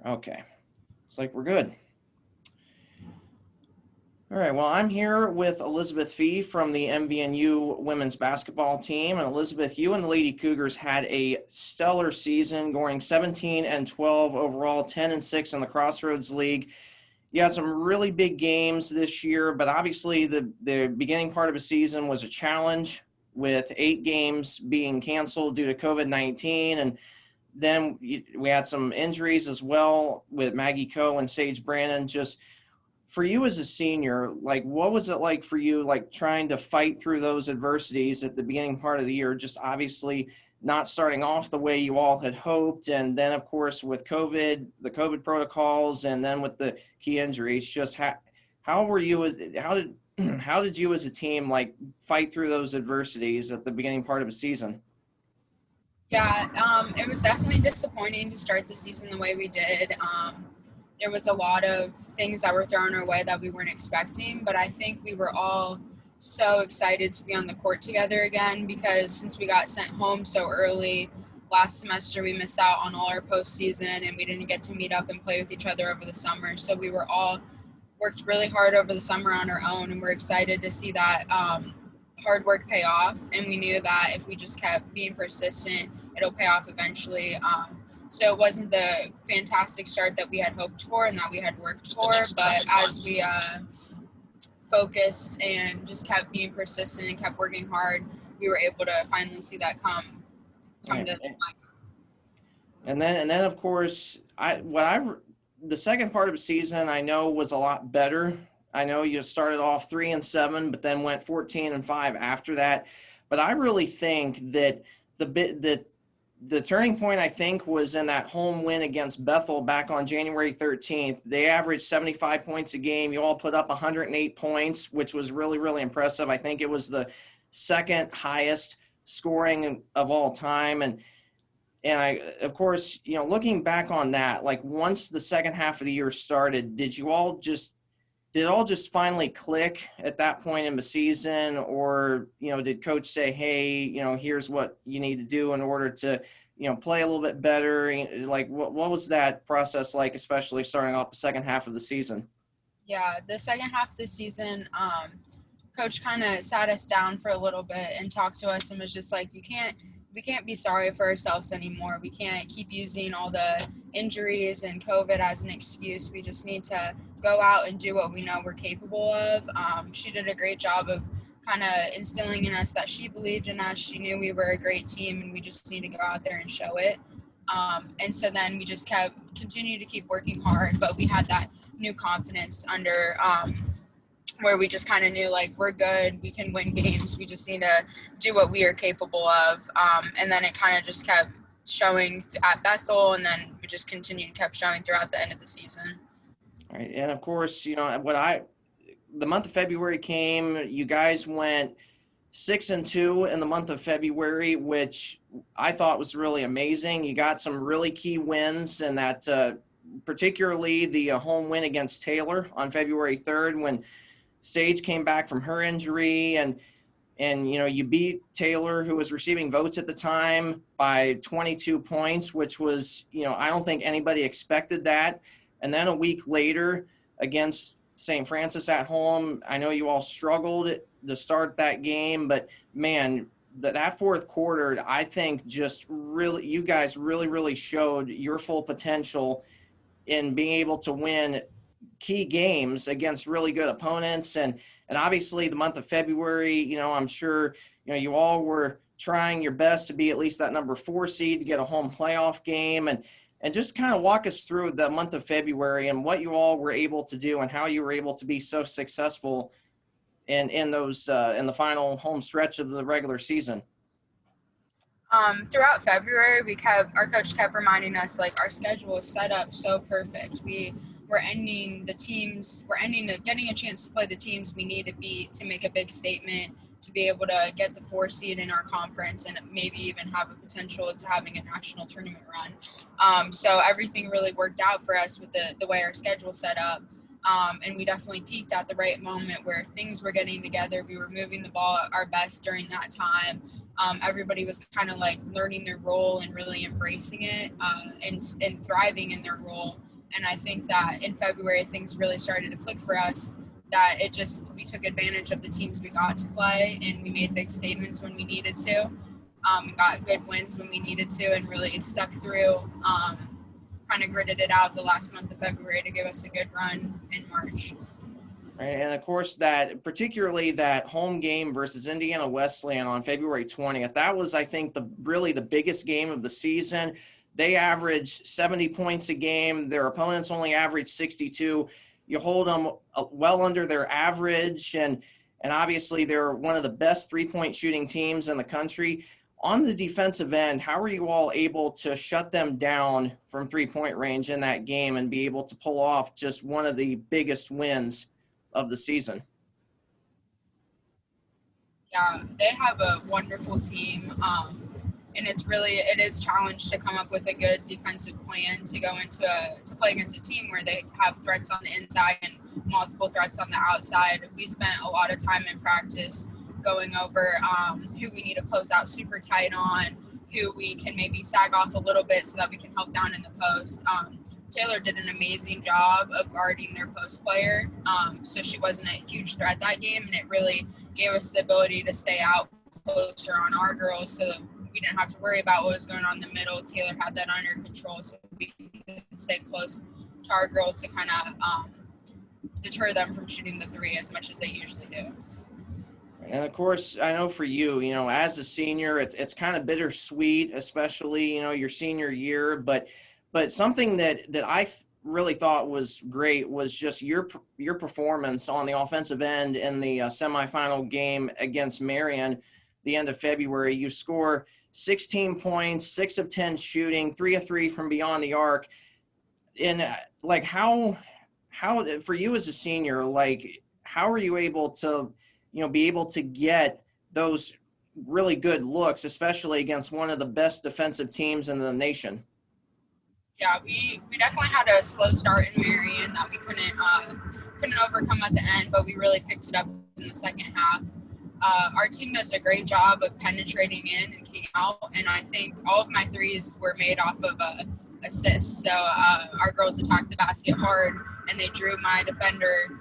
Okay. Looks like we're good. All right. Well, I'm here with Elizabeth Fee from the MVNU women's basketball team. And Elizabeth, you and the Lady Cougars had a stellar season, going 17-12 overall, 10-6 in the Crossroads League. You had some really big games this year, but obviously the beginning part of the season was a challenge with 8 games being canceled due to COVID-19. And then we had some injuries as well with Maggie Coe and Sage Brannon. Just for you as a senior, like what was it like for you, like trying to fight through those adversities at the beginning part of the year, just obviously not starting off the way you all had hoped, and then of course with COVID, the COVID protocols, and then with the key injuries, just how were you, how did how did you as a team like fight through those adversities at the beginning part of a season? Yeah, it was definitely disappointing to start the season the way we did. There was a lot of things that were thrown our way that we weren't expecting, but I think we were all so excited to be on the court together again because since we got sent home so early last semester, we missed out on all our postseason and we didn't get to meet up and play with each other over the summer. So we were all worked really hard over the summer on our own, and we're excited to see that hard work pay off. And we knew that if we just kept being persistent, it'll pay off eventually. So it wasn't the fantastic start that we had hoped for and that we had worked for, but as we focused and just kept being persistent and kept working hard, we were able to finally see that come Right. to life. And then of course the second part of the season I know was a lot better. I know you started off 3-7, but then went 14-5 after that. But I really think that the turning point, I think, was in that home win against Bethel back on January 13th. They averaged 75 points a game. You all put up 108 points, which was really, really impressive. I think it was the second highest scoring of all time. And I, of course, looking back on that, like once the second half of the year started, did it all just finally click at that point in the season? Or, did coach say, hey, here's what you need to do in order to, play a little bit better? Like what was that process like, especially starting off the second half of the season? Yeah, the second half of the season, coach kind of sat us down for a little bit and talked to us and was just like, we can't be sorry for ourselves anymore. We can't keep using all the injuries and COVID as an excuse. We just need to go out and do what we know we're capable of. She did a great job of kind of instilling in us that she believed in us. She knew we were a great team and we just need to go out there and show it. And so then we just continued to keep working hard, but we had that new confidence under where we just kind of knew like we're good, we can win games, we just need to do what we are capable of. And then it kind of just kept showing at Bethel, and then we just kept showing throughout the end of the season. All right. And of course, the month of February came, you guys went 6-2 in the month of February, which I thought was really amazing. You got some really key wins, and that particularly the home win against Taylor on February 3rd when Sage came back from her injury, and you beat Taylor, who was receiving votes at the time, by 22 points, which was, I don't think anybody expected that. And then a week later against St. Francis at home, I know you all struggled to start that game, but man, that fourth quarter, I think just really, you guys really, really showed your full potential in being able to win key games against really good opponents. And obviously the month of February, I'm sure, you all were trying your best to be at least that number 4 seed to get a home playoff game. And just kind of walk us through the month of February and what you all were able to do and how you were able to be so successful in those in the final home stretch of the regular season. Throughout February, our coach kept reminding us like our schedule is set up so perfect. Getting a chance to play the teams we need to beat to make a big statement, to be able to get the 4 seed in our conference and maybe even have a potential to having a national tournament run. So everything really worked out for us with the way our schedule set up. And we definitely peaked at the right moment where things were getting together. We were moving the ball at our best during that time. Everybody was kind of like learning their role and really embracing it and thriving in their role. And I think that in February, things really started to click for us, that we took advantage of the teams we got to play, and we made big statements when we needed to. Got good wins when we needed to, and really stuck through, kind of gritted it out the last month of February to give us a good run in March. And of course, that particularly that home game versus Indiana Wesleyan on February 20th, that was, I think, really the biggest game of the season. They averaged 70 points a game. Their opponents only averaged 62. You hold them well under their average, and obviously they're one of the best three-point shooting teams in the country. On the defensive end, how are you all able to shut them down from three-point range in that game and be able to pull off just one of the biggest wins of the season? Yeah, they have a wonderful team, and it is challenged to come up with a good defensive plan to go into to play against a team where they have threats on the inside and multiple threats on the outside. We spent a lot of time in practice going over who we need to close out super tight on, who we can maybe sag off a little bit so that we can help down in the post. Taylor did an amazing job of guarding their post player, so she wasn't a huge threat that game, and it really gave us the ability to stay out closer on our girls so that we didn't have to worry about what was going on in the middle. Taylor had that under control, so we could stay close to our girls to kind of deter them from shooting the three as much as they usually do. And of course, I know for you, as a senior, it's kind of bittersweet, especially, your senior year, but something that I really thought was great was just your performance on the offensive end in the semifinal game against Marion, the end of February. You score 16 points, 6 of 10 shooting, 3 of 3 from beyond the arc. And like how for you as a senior, like how are you able to, be able to get those really good looks, especially against one of the best defensive teams in the nation? Yeah, we definitely had a slow start in Marion that we couldn't overcome at the end, but we really picked it up in the second half. Our team does a great job of penetrating in and kicking out, and I think all of my threes were made off of assists. So our girls attacked the basket hard, and they drew my defender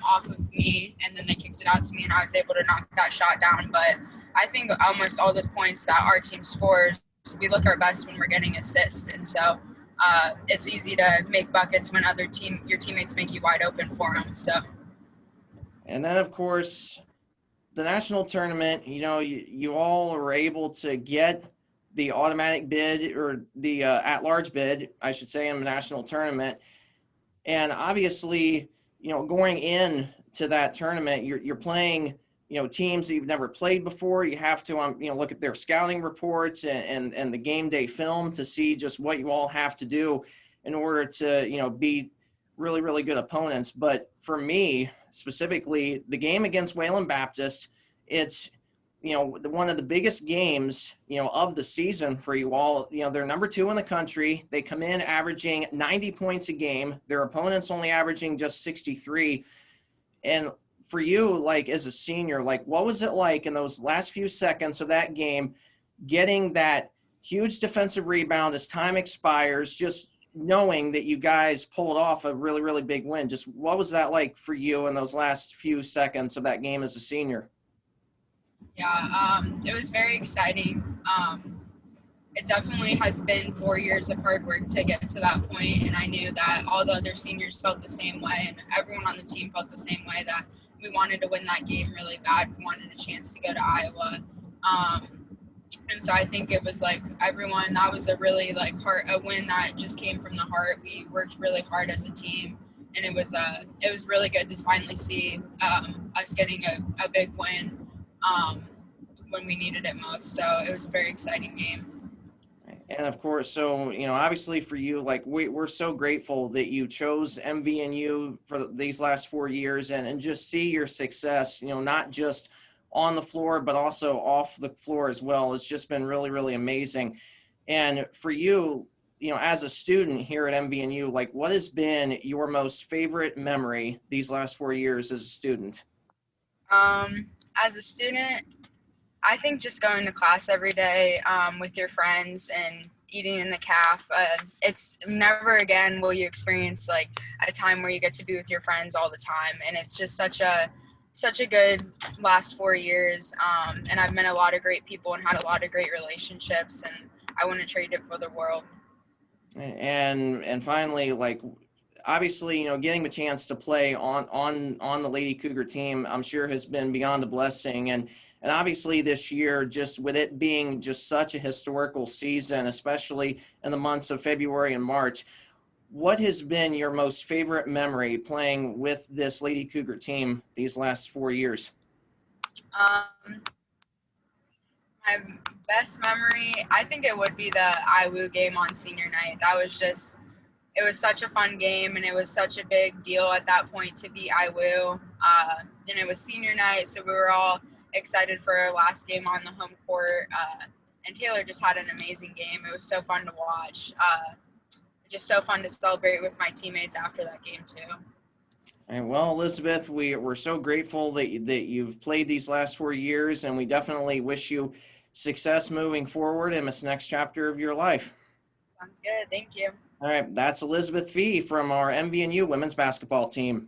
off of me, and then they kicked it out to me, and I was able to knock that shot down. But I think almost all the points that our team scores, we look our best when we're getting assists, and so it's easy to make buckets when your teammates make you wide open for them. So. And then, of course, the national tournament, you all were able to get the automatic bid, or the at-large bid, I should say, in the national tournament. And obviously, going in to that tournament, you're playing, teams that you've never played before. You have to, look at their scouting reports and the game day film to see just what you all have to do in order to, beat really, really good opponents. But for me, specifically, the game against Wayland Baptist, it's, one of the biggest games, of the season for you all. They're number 2 in the country. They come in averaging 90 points a game. Their opponents only averaging just 63. And for you, like as a senior, like what was it like in those last few seconds of that game, getting that huge defensive rebound as time expires, just knowing that you guys pulled off a really, really big win? Just what was that like for you in those last few seconds of that game as a senior? Yeah, it was very exciting. It definitely has been 4 years of hard work to get to that point, and I knew that all the other seniors felt the same way, and everyone on the team felt the same way, that we wanted to win that game really bad. We wanted a chance to go to Iowa. And so I think it was like everyone, that was a really a win that just came from the heart. We worked really hard as a team, and it was really good to finally see us getting a big win when we needed it most. So it was a very exciting game. And of course, so, obviously for you, like we're so grateful that you chose MVNU for these last 4 years, and just see your success, not just on the floor, but also off the floor as well. It's just been really, really amazing. And for you, as a student here at MVNU, like what has been your most favorite memory these last 4 years as a student? As a student, I think just going to class every day with your friends and eating in the calf. It's never again will you experience like a time where you get to be with your friends all the time, and it's just such a good last 4 years. And I've met a lot of great people and had a lot of great relationships, and I wouldn't trade it for the world. And finally, like obviously, getting the chance to play on the Lady Cougar team, I'm sure has been beyond a blessing. And obviously this year, just with it being just such a historical season, especially in the months of February and March, what has been your most favorite memory playing with this Lady Cougar team these last 4 years? Um, my best memory, I think it would be the IWU game on senior night. It was such a fun game, and it was such a big deal at that point to be IWU. And it was senior night, so we were all excited for our last game on the home court. And Taylor just had an amazing game. It was so fun to watch. Just so fun to celebrate with my teammates after that game too. And well, Elizabeth, we're so grateful that you've played these last 4 years, and we definitely wish you success moving forward in this next chapter of your life. Sounds good. Thank you. All right, that's Elizabeth Fee from our MVNU women's basketball team.